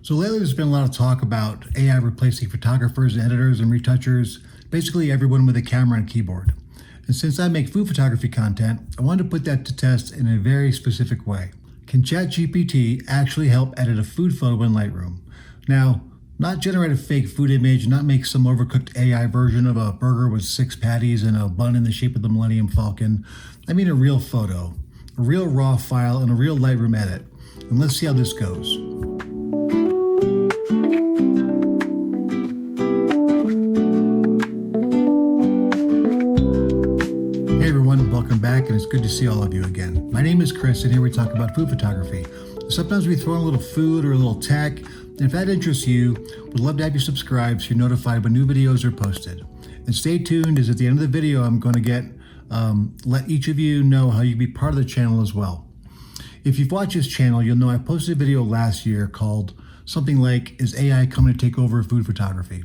So lately there's been a lot of talk about AI replacing photographers, editors, and retouchers, basically everyone with a camera and keyboard. And since I make food photography content, I wanted to put that to test in a very specific way. Can ChatGPT actually help edit a food photo in Lightroom? Now, not generate a fake food image, not make some overcooked AI version of a burger with 6 patties and a bun in the shape of the Millennium Falcon. I mean a real photo, a real raw file, and a real Lightroom edit. And let's see how this goes. Hey everyone, welcome back, and it's good to see all of you again. My name is Chris, and here we talk about food photography. Sometimes we throw in a little food or a little tech, and if that interests you, we'd love to have you subscribe so you're notified when new videos are posted. And stay tuned, as at the end of the video, I'm going to let each of you know how you can be part of the channel as well. If you've watched this channel, you'll know I posted a video last year called something like, "Is AI coming to take over food photography?"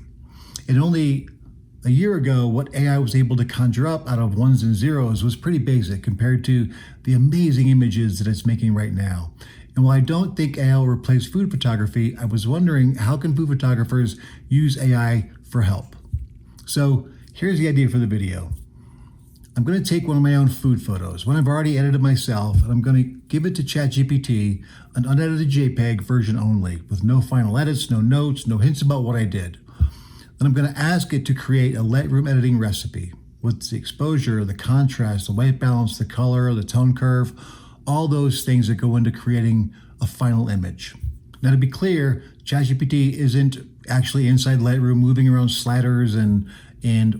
And only a year ago, what AI was able to conjure up out of ones and zeros was pretty basic compared to the amazing images that it's making right now. And while I don't think AI will replace food photography, I was wondering, how can food photographers use AI for help? So here's the idea for the video. I'm going to take one of my own food photos, one I've already edited myself, and I'm going to give it to ChatGPT, an unedited JPEG version only, with no final edits, no notes, no hints about what I did. Then I'm going to ask it to create a Lightroom editing recipe with the exposure, the contrast, the white balance, the color, the tone curve, all those things that go into creating a final image. Now, to be clear, ChatGPT isn't actually inside Lightroom moving around sliders, and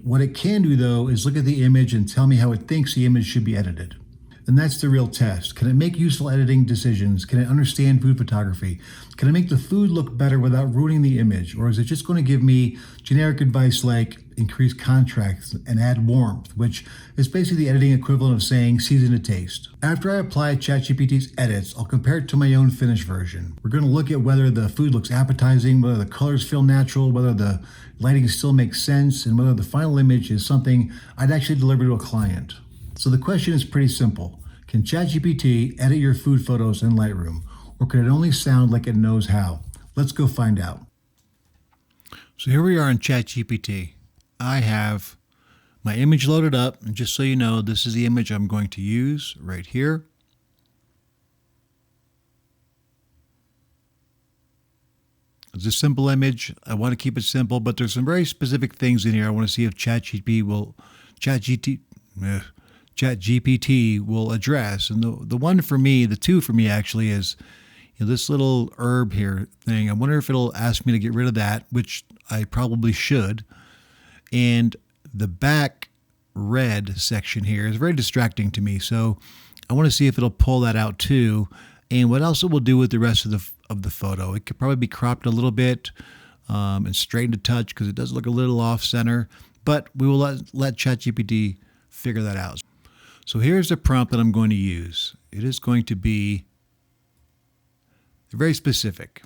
what it can do, though, is look at the image and tell me how it thinks the image should be edited. And that's the real test. Can it make useful editing decisions? Can it understand food photography? Can it make the food look better without ruining the image? Or is it just going to give me generic advice like increase contrast and add warmth, which is basically the editing equivalent of saying season to taste? After I apply ChatGPT's edits, I'll compare it to my own finished version. We're going to look at whether the food looks appetizing, whether the colors feel natural, whether the lighting still makes sense, and whether the final image is something I'd actually deliver to a client. So the question is pretty simple. Can ChatGPT edit your food photos in Lightroom, or could it only sound like it knows how? Let's go find out. So here we are in ChatGPT. I have my image loaded up, and just so you know, this is the image I'm going to use right here. It's a simple image. I want to keep it simple, but there's some very specific things in here I want to see if ChatGPT will address. And the one for me, the two for me actually, is this little herb here thing. I wonder if it'll ask me to get rid of that, which I probably should. And the back red section here is very distracting to me, so I want to see if it'll pull that out too, and what else it will do with the rest of the photo. It could probably be cropped a little bit and straightened a touch because it does look a little off center, but we will let ChatGPT figure that out. So here's the prompt that I'm going to use. It is going to be very specific.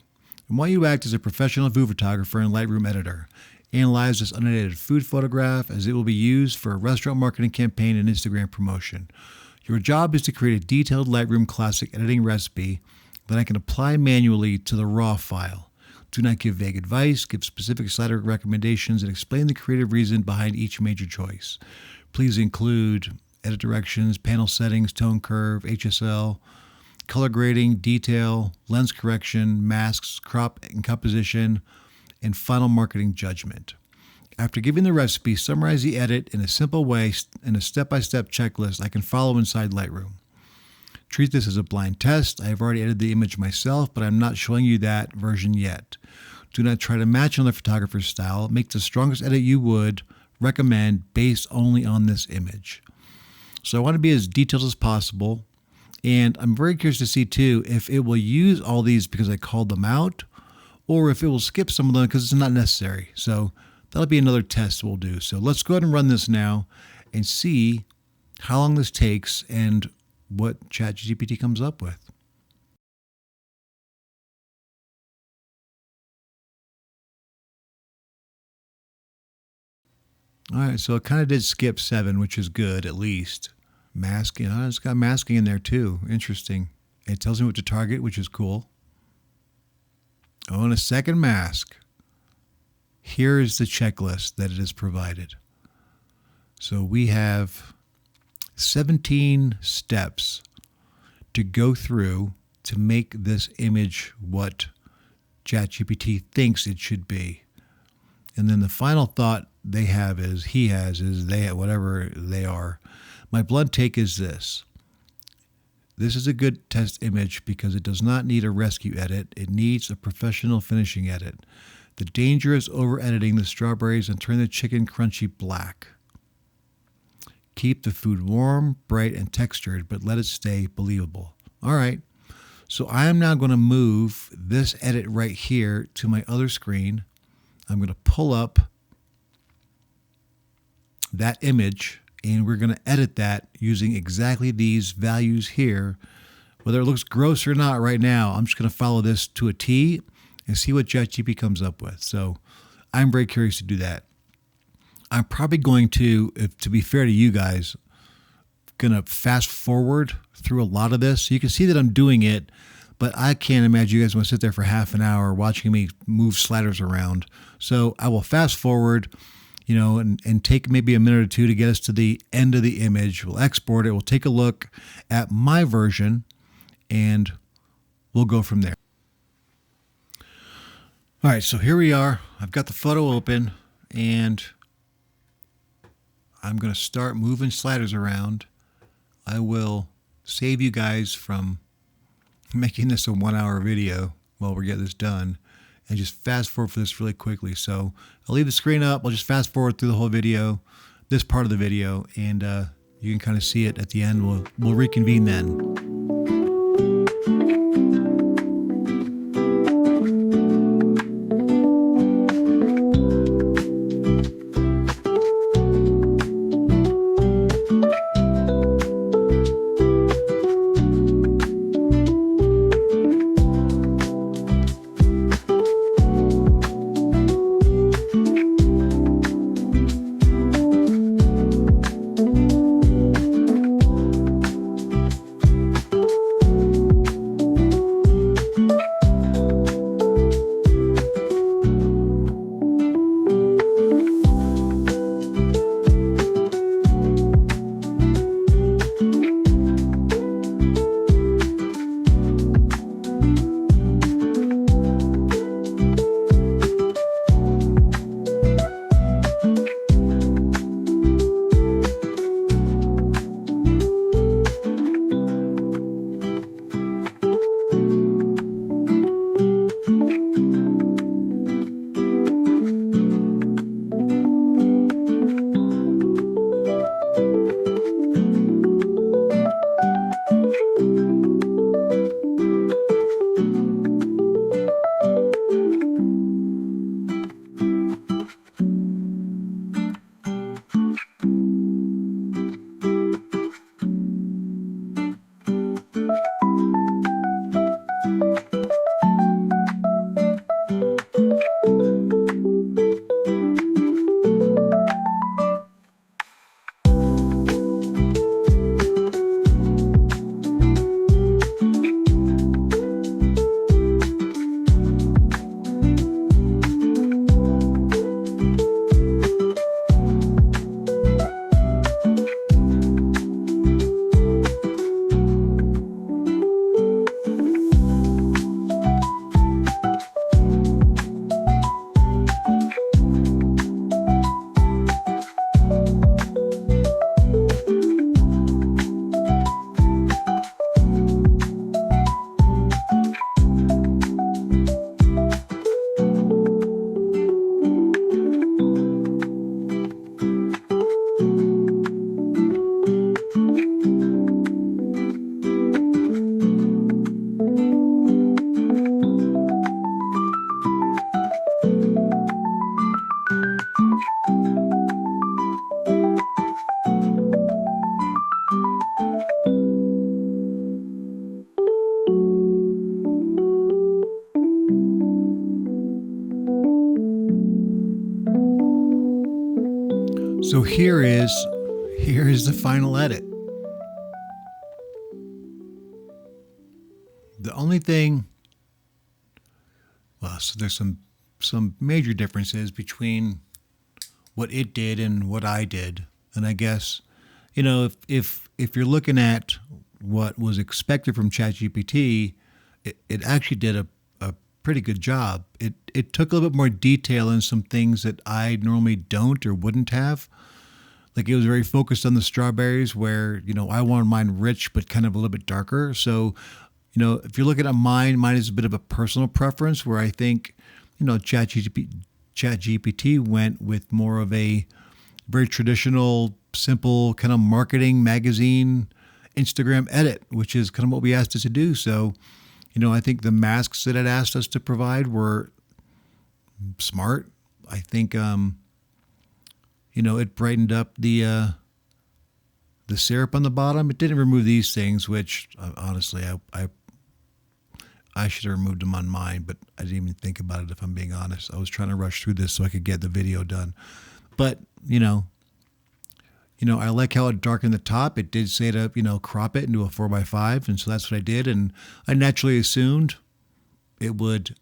I want you to act as a professional food photographer and Lightroom editor. Analyze this unedited food photograph as it will be used for a restaurant marketing campaign and Instagram promotion. Your job is to create a detailed Lightroom classic editing recipe that I can apply manually to the raw file. Do not give vague advice, give specific slider recommendations, and explain the creative reason behind each major choice. Please include edit directions, panel settings, tone curve, HSL, color grading, detail, lens correction, masks, crop and composition, and final marketing judgment. After giving the recipe, summarize the edit in a simple way in a step-by-step checklist I can follow inside Lightroom. Treat this as a blind test. I have already edited the image myself, but I'm not showing you that version yet. Do not try to match another photographer's style. Make the strongest edit you would recommend based only on this image. So I want to be as detailed as possible, and I'm very curious to see too if it will use all these because I called them out, or if it will skip some of them because it's not necessary. So that'll be another test we'll do. So let's go ahead and run this now and see how long this takes and what ChatGPT comes up with. All right, so it kind of did skip 7, which is good, at least. Masking, it's got masking in there too. Interesting. It tells me what to target, which is cool. On a second mask, here is the checklist that it is provided. So we have 17 steps to go through to make this image what ChatGPT thinks it should be. And then the final thought they have is, whatever they are. My blunt take is this. This is a good test image because it does not need a rescue edit. It needs a professional finishing edit. The danger is over-editing the strawberries and turn the chicken crunchy black. Keep the food warm, bright, and textured, but let it stay believable. All right, so I am now going to move this edit right here to my other screen. I'm going to pull up that image, and we're going to edit that using exactly these values here. Whether it looks gross or not right now, I'm just going to follow this to a T and see what ChatGPT comes up with. So I'm very curious to do that. I'm probably going to be fair to you guys, going to fast forward through a lot of this. So you can see that I'm doing it, but I can't imagine you guys want to sit there for half an hour watching me move sliders around. So I will fast forward, and take maybe a minute or two to get us to the end of the image. We'll export it. We'll take a look at my version, and we'll go from there. All right, so here we are. I've got the photo open, and I'm going to start moving sliders around. I will save you guys from making this a 1 hour video while we get this done, and just fast forward for this really quickly. So I'll leave the screen up. I'll just fast forward through the whole video, this part of the video, and you can kind of see it at the end. We'll reconvene then. So here is the final edit. The only thing Well, so there's some major differences between what it did and what I did. And I guess, if you're looking at what was expected from ChatGPT, it actually did a pretty good job. It took a little bit more detail in some things that I normally don't or wouldn't have. Like it was very focused on the strawberries where, I wanted mine rich but kind of a little bit darker. So, if you're looking at mine is a bit of a personal preference where I think, ChatGPT went with more of a very traditional, simple kind of marketing magazine Instagram edit, which is kind of what we asked it to do. So, I think the masks that it asked us to provide were smart. I think, it brightened up the syrup on the bottom. It didn't remove these things, which honestly, I should have removed them on mine, but I didn't even think about it, if I'm being honest. I was trying to rush through this so I could get the video done. But, I like how it darkened the top. It did say to, crop it into a 4x5. And so that's what I did. And I naturally assumed it would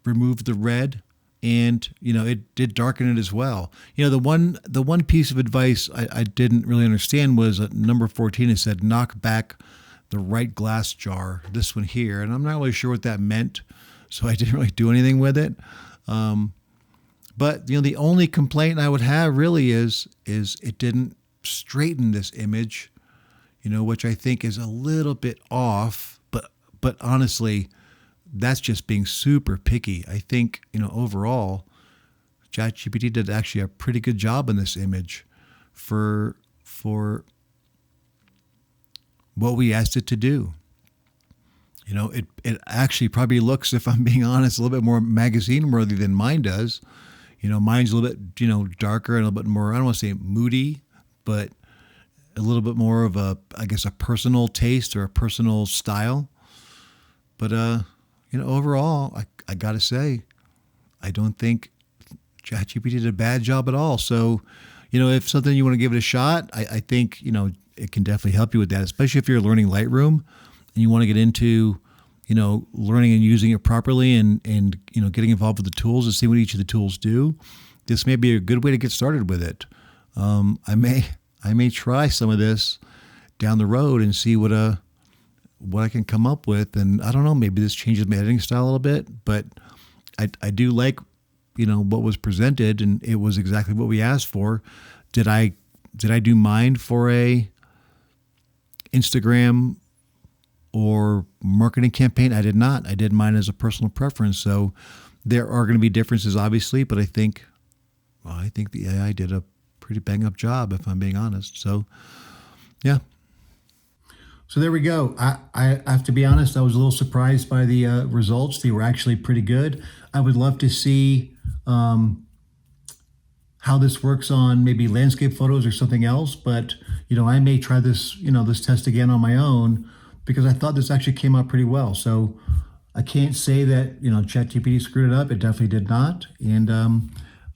remove the red. And, it did darken it as well. The one piece of advice I didn't really understand was at number 14, it said, knock back the right glass jar, this one here. And I'm not really sure what that meant. So I didn't really do anything with it. But, the only complaint I would have really is it didn't straighten this image, which I think is a little bit off. But honestly, that's just being super picky. I think, overall, ChatGPT did actually a pretty good job in this image for what we asked it to do. It actually probably looks, if I'm being honest, a little bit more magazine worthy than mine does. Mine's a little bit, darker and a little bit more, I don't want to say moody, but a little bit more of a personal taste or a personal style. But, overall, I got to say, I don't think ChatGPT did a bad job at all. So, if something you want to give it a shot, I think, it can definitely help you with that, especially if you're learning Lightroom and you want to get into, learning and using it properly and getting involved with the tools and see what each of the tools do. This may be a good way to get started with it. I may try some of this down the road and see what I can come up with. And I don't know, maybe this changes my editing style a little bit, but I do like, what was presented, and it was exactly what we asked for. Did I do mine for a Instagram or marketing campaign? I did not. I did mine as a personal preference. So there are going to be differences, obviously, but I think the AI did a pretty bang up job, if I'm being honest. So, yeah. So there we go. I have to be honest, I was a little surprised by the results. They were actually pretty good. I would love to see how this works on maybe landscape photos or something else. But, I may try this, this test again on my own, because I thought this actually came out pretty well. So I can't say that, ChatGPT screwed it up. It definitely did not. And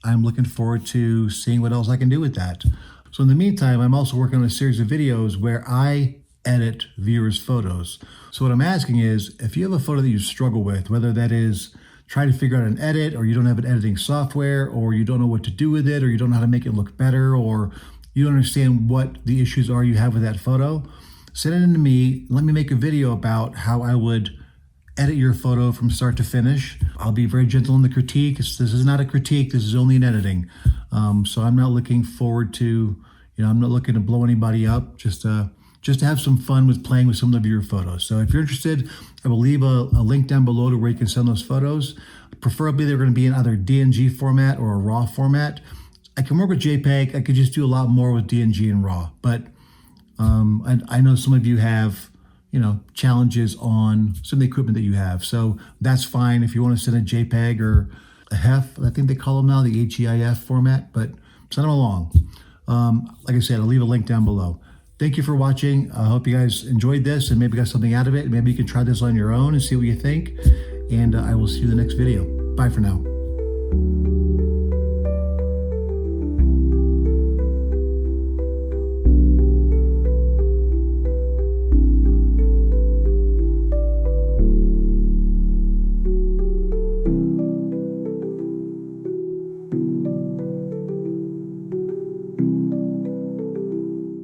I'm looking forward to seeing what else I can do with that. So in the meantime, I'm also working on a series of videos where I edit viewers' photos. So what I'm asking is, if you have a photo that you struggle with, whether that is trying to figure out an edit, or you don't have an editing software, or you don't know what to do with it, or you don't know how to make it look better, or you don't understand what the issues are you have with that photo, send it in to me. Let me make a video about how I would edit your photo from start to finish. I'll be very gentle in the critique. This is not a critique. This is only an editing. So I'm not looking forward to, I'm not looking to blow anybody up. Just to have some fun with playing with some of your photos. So if you're interested, I will leave a link down below to where you can send those photos. Preferably, they're going to be in either DNG format or a RAW format. I can work with JPEG. I could just do a lot more with DNG and RAW. But I know some of you have, challenges on some of the equipment that you have. So that's fine if you want to send a JPEG or a HEF. I think they call them now, the HEIF format. But send them along. Like I said, I'll leave a link down below. Thank you for watching. I hope you guys enjoyed this and maybe got something out of it. Maybe you can try this on your own and see what you think. And I will see you in the next video. Bye for now.